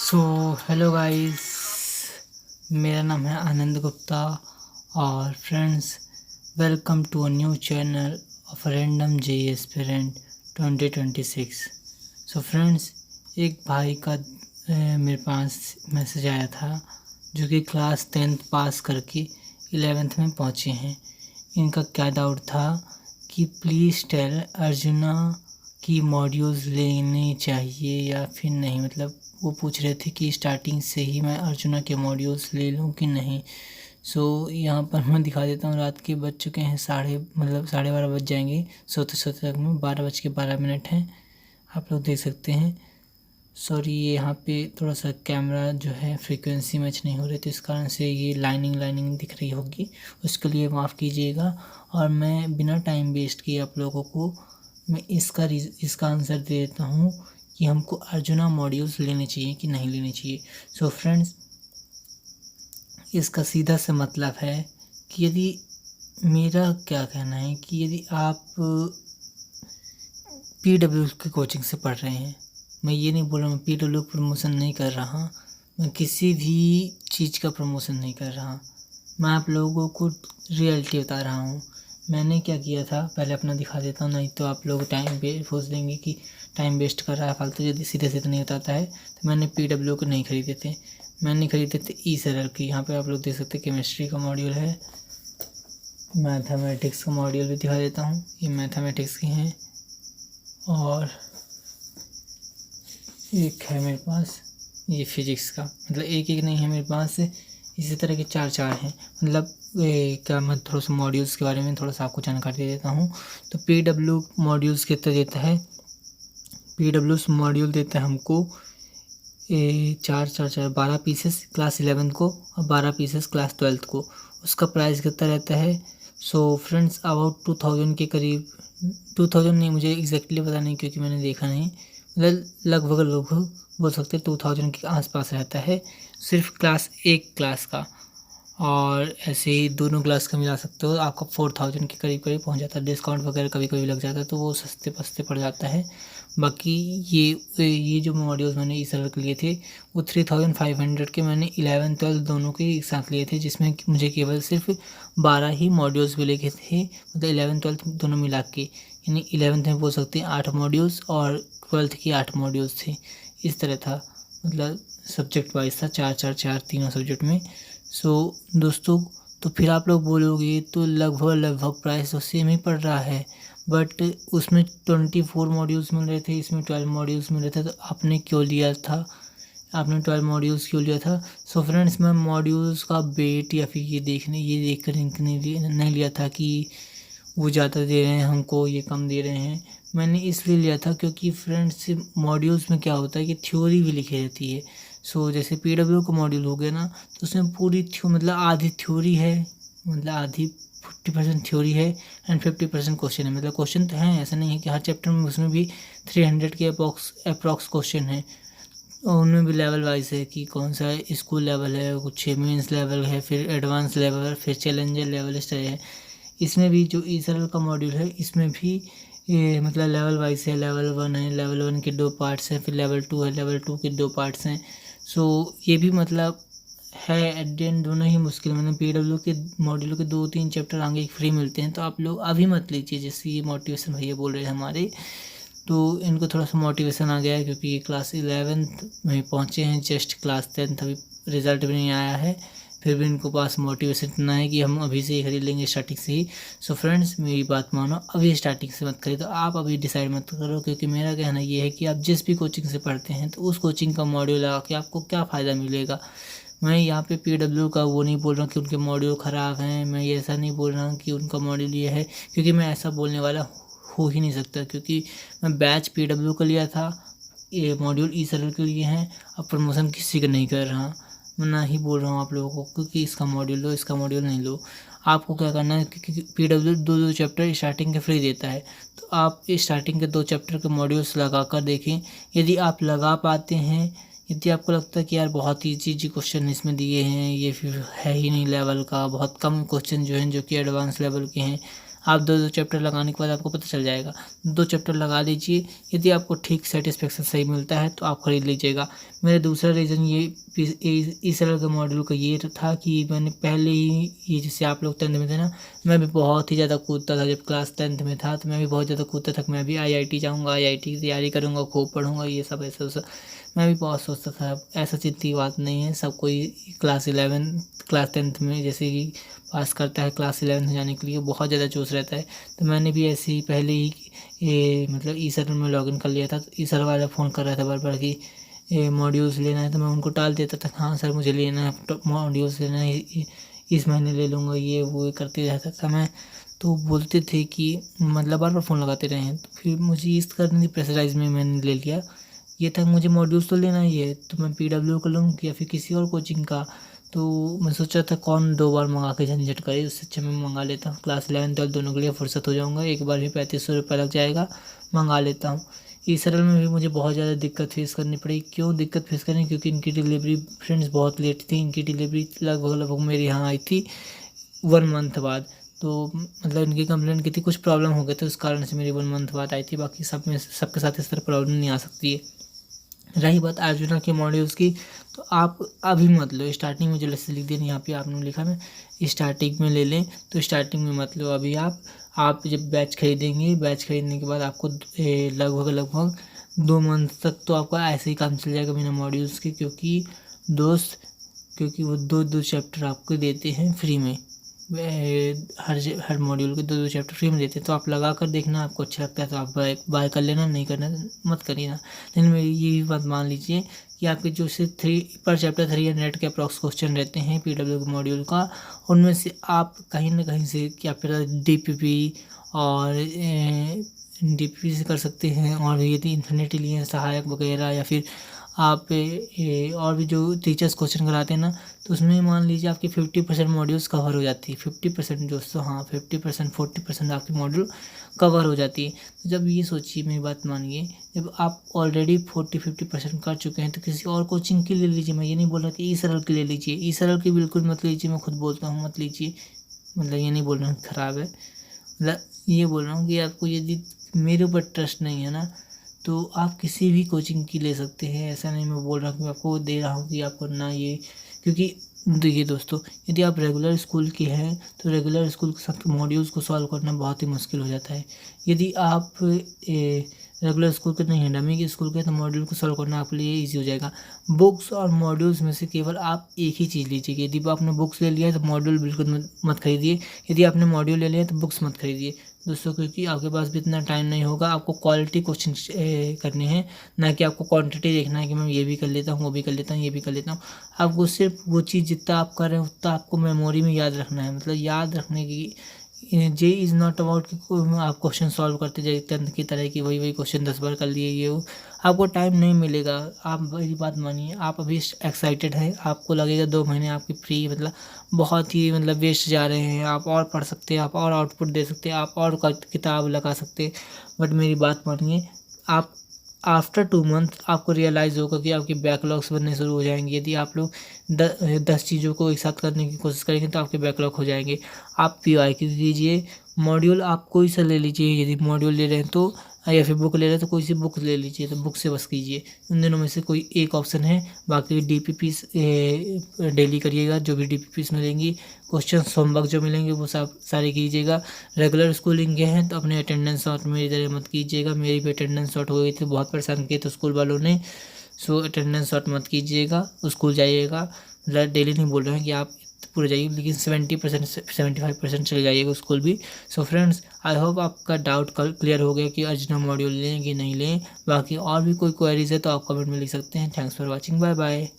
So hello guys, मेरा नाम है आनंद गुप्ता और friends, welcome to a new channel of random JEE aspirant 2026। So friends, एक भाई का मेरे पास मैसेज आया था जो कि क्लास 10th पास करके 11th में पहुँचे हैं। इनका क्या डाउट था कि प्लीज़ टेल अर्जुना की मॉड्यूल्स लेने चाहिए या फिर नहीं। मतलब वो पूछ रहे थे कि स्टार्टिंग से ही मैं अर्जुना के मॉड्यूल्स ले लूँ कि नहीं। यहाँ पर मैं दिखा देता हूँ, रात के बज चुके हैं 12:30 बज जाएंगे सोते सोते तक में। 12:12 हैं, आप लोग देख सकते हैं। सॉरी, ये यहाँ पे थोड़ा सा कैमरा जो है फ्रीक्वेंसी मैच नहीं हो रही, तो इस कारण से ये लाइनिंग दिख रही होगी, उसके लिए माफ़ कीजिएगा। और मैं बिना टाइम वेस्ट किए आप लोगों को मैं इसका आंसर दे देता हूँ कि हमको अर्जुना मॉड्यूल्स लेने चाहिए कि नहीं लेने चाहिए। सो फ्रेंड्स, इसका सीधा सा मतलब है कि यदि मेरा क्या कहना है कि यदि आप PW की कोचिंग से पढ़ रहे हैं, मैं ये नहीं बोल रहा हूँ, मैं PW प्रमोशन नहीं कर रहा, मैं किसी भी चीज़ का प्रमोशन नहीं कर रहा, मैं आप लोगों को रियलिटी बता रहा हूँ। मैंने क्या किया था पहले अपना दिखा देता हूँ, नहीं तो आप लोग टाइम सोच देंगे कि टाइम वेस्ट कर रहा है फालतू। यदि सीधे सीधे नहीं बताता है तो मैंने PW को नहीं खरीदे थे, मैंने खरीदे थे ई-सरल की। यहाँ पे आप लोग देख सकते हैं केमिस्ट्री का मॉड्यूल है, मैथमेटिक्स का मॉड्यूल भी दिखा देता हूँ, ये मैथमेटिक्स की हैं। और एक है मेरे पास ये फिजिक्स का, मतलब एक नहीं है मेरे पास, इसी तरह के चार हैं। मतलब क्या, मैं थोड़ा सा मॉड्यूल्स के बारे में थोड़ा सा आपको जानकारी दे देता हूँ। तो PW मॉड्यूल्स कितना देता है, PW मॉड्यूल देता है हमको 12 पीसेस क्लास 11 को और 12 पीसेस क्लास 12 को। उसका प्राइस कितना रहता है? सो फ्रेंड्स, अबाउट 2000 के करीब, 2000 नहीं, मुझे एग्जैक्टली पता नहीं क्योंकि मैंने देखा नहीं, मतलब लगभग बोल सकते हैं 2000 के आसपास रहता है, सिर्फ एक क्लास का। और ऐसे ही दोनों क्लास का मिला सकते हो, आपका 4000 के करीब पहुंच जाता है। डिस्काउंट वगैरह कभी कभी लग जाता है तो वो सस्ते पड़ जाता है। बाकी ये जो मॉड्यूल्स मैंने इस साल के लिए थे वो 3500 के मैंने 11 12 दोनों के एक साथ लिए थे, जिसमें मुझे केवल सिर्फ 12 ही मॉड्यूल्स मिले के थे, मतलब 11 12 दोनों मिला के। यानी 11th में बोल सकते हैं 8 मॉड्यूल्स और 12th की 8 मॉड्यूल्स थे। इस तरह था, मतलब सब्जेक्ट वाइज था, 4 तीनों सब्जेक्ट में। दोस्तों, तो फिर आप लोग बोलोगे तो लगभग प्राइस तो सेम ही पड़ रहा है, बट उसमें 24 मॉड्यूल्स मिल रहे थे, इसमें 12 मॉड्यूल्स मिल रहे थे, तो आपने 12 मॉड्यूल्स क्यों लिया था? सो फ्रेंड्स, मैं मॉड्यूल्स का वेट या फिर ये देख कर नहीं लिया था कि वो ज़्यादा दे रहे हैं हमको, ये कम दे रहे हैं। मैंने इसलिए लिया था क्योंकि फ्रेंड्स, मॉड्यूल्स में क्या होता है कि थ्योरी भी लिखी रहती है। जैसे PW का मॉड्यूल हो गया ना, तो उसमें पूरी मतलब आधी थ्योरी है, मतलब आधी 50% थ्योरी है एंड 50% क्वेश्चन है। मतलब क्वेश्चन तो हैं, ऐसा नहीं है कि हर चैप्टर में, उसमें भी 300 के अप्रॉक्स क्वेश्चन है। और उनमें भी लेवल वाइज है कि कौन सा स्कूल लेवल है, कुछ मेंस लेवल है, फिर एडवांस लेवल, फिर चैलेंजर लेवल, इस तरह है। इसमें भी जो ई-सरल का मॉड्यूल है, इसमें भी ये मतलब लेवल वाइज है। लेवल 1 है, लेवल 1 के 2 पार्ट्स हैं, फिर लेवल 2 है, लेवल 2 के 2 पार्ट्स हैं। ये भी मतलब है एट द एंड दोनों ही मुश्किल, मतलब PW के मॉड्यूल के 2-3 चैप्टर आगे फ्री मिलते हैं, तो आप लोग अभी मत लीजिए। जैसे ये मोटिवेशन भैया बोल रहे हैं हमारे, तो इनको थोड़ा सा मोटिवेशन आ गया है क्योंकि ये क्लास 11th में पहुँचे हैं, जस्ट क्लास 10th अभी रिज़ल्ट भी नहीं आया है, फिर भी इनको पास मोटिवेशन इतना है कि हम अभी से ही खरीद लेंगे, स्टार्टिंग से ही। फ्रेंड्स, मेरी बात मानो, अभी स्टार्टिंग से मत खरीदो, आप अभी डिसाइड मत करो, क्योंकि मेरा कहना ये है कि आप जिस भी कोचिंग से पढ़ते हैं तो उस कोचिंग का मॉड्यूल लगा के आपको क्या फ़ायदा मिलेगा। मैं यहाँ पे PW का वो नहीं बोल रहा कि उनके मॉड्यूल ख़राब हैं, मैं ये ऐसा नहीं बोल रहा कि उनका मॉड्यूल ये है, क्योंकि मैं ऐसा बोलने वाला हो ही नहीं सकता, क्योंकि मैं बैच PW का लिया था, ये मॉड्यूल ई-सरल के लिए हैं। अब प्रमोशन किसी का नहीं कर रहा, मैं ना ही बोल रहा हूँ आप लोगों को कि इसका मॉड्यूल लो, इसका मॉड्यूल नहीं लो। आपको क्या करना है, क्योंकि PW 2-2 चैप्टर स्टार्टिंग के फ्री देता है, तो आप स्टार्टिंग के 2 चैप्टर के मॉड्यूल्स लगा कर देखें। यदि आप लगा पाते हैं, यदि आपको लगता है कि यार बहुत ईजी क्वेश्चन इसमें दिए हैं, ये फिर है ही नहीं लेवल का, बहुत कम क्वेश्चन जो हैं जो कि एडवांस लेवल के हैं, आप 2-2 चैप्टर लगाने के बाद आपको पता चल जाएगा। 2 चैप्टर लगा लीजिए, यदि आपको ठीक सैटिस्फैक्शन सही मिलता है तो आप खरीद लीजिएगा। मेरा दूसरा रीज़न ये इस तरह के मॉड्यूल का ये था कि मैंने पहले ही ये जैसे आप लोग 10th में थे ना, मैं भी बहुत ही ज़्यादा कूदता था। जब क्लास 10th में था तो मैं भी बहुत ज़्यादा कूदता था कि मैं भी IIT जाऊँगा, IIT की तैयारी करूँगा, खूब पढ़ूँगा, ये सब ऐसा वैसा। मैं भी बहुत सोचता था। ऐसा चिंता की बात नहीं है, सब कोई क्लास 10th में जैसे कि पास करता है, क्लास 11th जाने के लिए बहुत ज़्यादा जोश रहता है। तो मैंने भी ऐसे ही पहले ही मतलब ईसर में लॉगिन कर लिया था। तो ईसर वाला फ़ोन कर रहा था बार-बार कि मॉड्यूल्स लेना है, तो मैं उनको टाल देता था, हाँ सर मुझे लेना है, तो मॉड्यूल्स लेना है, इस महीने ले लूँगा, ये वो करते रहता था मैं। तो बोलते थे कि मतलब बार-बार फ़ोन लगाते रहे हैं। तो फिर मुझे इस कारण से प्रेशराइज़ में मैंने ले लिया। ये था मुझे मॉड्यूल्स तो लेना ही है, तो मैं PW का लूँ या फिर किसी और कोचिंग का। तो मैं सोचा था कौन 2 बार मंगा के झंझट करे, उससे अच्छा मैं मंगा लेता हूँ। क्लास 11 12 दोनों के लिए फुर्सत हो जाऊँगा, एक बार भी 3500 रुपये लग जाएगा, मंगा लेता हूँ। ईसरल में भी मुझे बहुत ज़्यादा दिक्कत फेस करनी पड़ी। क्यों दिक्कत फेस करनी? क्योंकि इनकी डिलीवरी फ्रेंड्स बहुत लेट थी। इनकी डिलीवरी लगभग मेरे यहाँ आई थी 1 मंथ बाद। तो मतलब इनकी कंप्लेंट की थी, कुछ प्रॉब्लम हो गया था, उस कारण से मेरी 1 मंथ बाद आई थी। बाकी सबके साथ इस तरह प्रॉब्लम नहीं आ सकती है। रही बात अर्जुना के मॉड्यूल्स की, तो आप अभी मत लो। स्टार्टिंग में जो जैसे लिख दिया यहाँ पे आपने लिखा मैं स्टार्टिंग में ले लें, तो स्टार्टिंग में मत लो अभी। आप जब बैच खरीदेंगे, बैच खरीदने के बाद आपको लगभग 2 मंथ तक तो आपका ऐसे ही काम चल जाएगा बिना मॉड्यूल्स के। क्योंकि वो 2-2 चैप्टर आपको देते हैं फ्री में। हर मॉड्यूल के 2-2 चैप्टर फ्री में देते हैं। तो आप लगा कर देखना, आपको अच्छा लगता है तो आप बाय कर लेना, नहीं करना मत करिए ना। लेकिन मेरी ये भी बात मान लीजिए कि आपके जो से 3 पर चैप्टर 300 के अप्रॉक्स क्वेश्चन रहते हैं PW के मॉड्यूल का, उनमें से आप कहीं ना कहीं से क्या फिर DPP और DPP से कर सकते हैं। और यदि इन्फिनिटी लिए सहायक वगैरह, या फिर आप और भी जो टीचर्स क्वेश्चन कराते हैं ना, तो उसमें मान लीजिए आपकी 50% मॉड्यूल्स कवर हो जाती है। 50% दोस्तों, हाँ 50% 40% आपकी मॉड्यूल कवर हो जाती है। तो जब ये सोचिए, मेरी बात मानिए, जब आप ऑलरेडी 40-50% कर चुके हैं तो किसी और कोचिंग की ले लीजिए। मैं ये नहीं बोल रहा कि ई-सरल की ले लीजिए, ई-सरल की बिल्कुल मत लीजिए, मैं खुद बोलता हूँ मत लीजिए। मतलब ये नहीं बोल रहा हूँ ख़राब है, मतलब ये बोल रहा हूँ कि आपको यदि मेरे ऊपर ट्रस्ट नहीं है ना, तो आप किसी भी कोचिंग की ले सकते हैं। ऐसा नहीं मैं बोल रहा हूँ कि आपको दे रहा हूँ कि आप करना ये, क्योंकि देखिए दोस्तों, यदि आप रेगुलर स्कूल के हैं तो रेगुलर स्कूल के साथ मॉड्यूल्स को सॉल्व करना बहुत ही मुश्किल हो जाता है। यदि आप रेगुलर स्कूल के नहीं हैं, डमी के स्कूल के, तो मॉड्यूल को सॉल्व करना आपके लिए ईजी हो जाएगा। बुक्स और मॉड्यूल्स में से केवल आप एक ही चीज़ लीजिए। यदि आपने बुक्स ले लिया है तो मॉड्यूल बिल्कुल मत खरीदिए। यदि आपने मॉड्यूल ले लिया है तो बुक्स मत खरीदिए दोस्तों, क्योंकि आपके पास भी इतना टाइम नहीं होगा। आपको क्वालिटी क्वेश्चन करने हैं, ना कि आपको क्वांटिटी देखना है कि मैं ये भी कर लेता हूँ, वो भी कर लेता हूँ, ये भी कर लेता हूँ। आपको सिर्फ वो चीज़ जितना आप कर रहे हैं उतना आपको मेमोरी में याद रखना है। मतलब याद रखने की जे इज़ नॉट अबाउट कि आप क्वेश्चन सॉल्व करते जाइए 10th की तरह की वही क्वेश्चन 10 बार कर लिए, ये वो आपको टाइम नहीं मिलेगा। आप मेरी बात मानिए, आप अभी एक्साइटेड हैं, आपको लगेगा 2 महीने आपकी फ्री, मतलब बहुत ही मतलब वेस्ट जा रहे हैं। आप और पढ़ सकते हैं, आप और आउटपुट दे सकते हैं, आप और किताब लगा सकते हैं। बट मेरी बात मानिए, आप आफ्टर 2 मंथ आपको रियलाइज़ होगा कि आपकी बैकलॉग्स बनने शुरू हो जाएंगे। यदि आप लोग 10 चीज़ों को एक साथ करने की कोशिश करेंगे तो आपके बैकलॉग हो जाएंगे। आप PYQ दीजिए, मॉड्यूल आप कोई सा ले लीजिए। यदि मॉड्यूल ले रहे हैं तो, या फिर बुक ले रहे हैं तो कोई सी बुक ले लीजिए, तो बुक से बस कीजिए। इन दोनों में से कोई एक ऑप्शन है। बाकी DPPs डेली करिएगा, जो भी DPPs मिलेंगी, क्वेश्चन होमवर्क जो मिलेंगे वो सब सारे कीजिएगा। रेगुलर स्कूलिंग के हैं तो अपने अटेंडेंस शॉट मेरी तरह मत कीजिएगा। मेरी भी अटेंडेंस शॉट हो गई थी, बहुत परेशान किए थे स्कूल वालों ने। सो अटेंडेंस शॉट मत कीजिएगा, स्कूल जाइएगा। मतलब डेली नहीं बोल रहे हैं कि आप पूरे जाइए, लेकिन 70% से 75% चले जाइएगा स्कूल भी। सो फ्रेंड्स, आई होप आपका डाउट क्लियर हो गया कि अर्जुना मॉड्यूल लें कि नहीं लें। बाकी और भी कोई क्वेरीज है तो आप कमेंट में लिख सकते हैं। Thanks for watching, bye bye.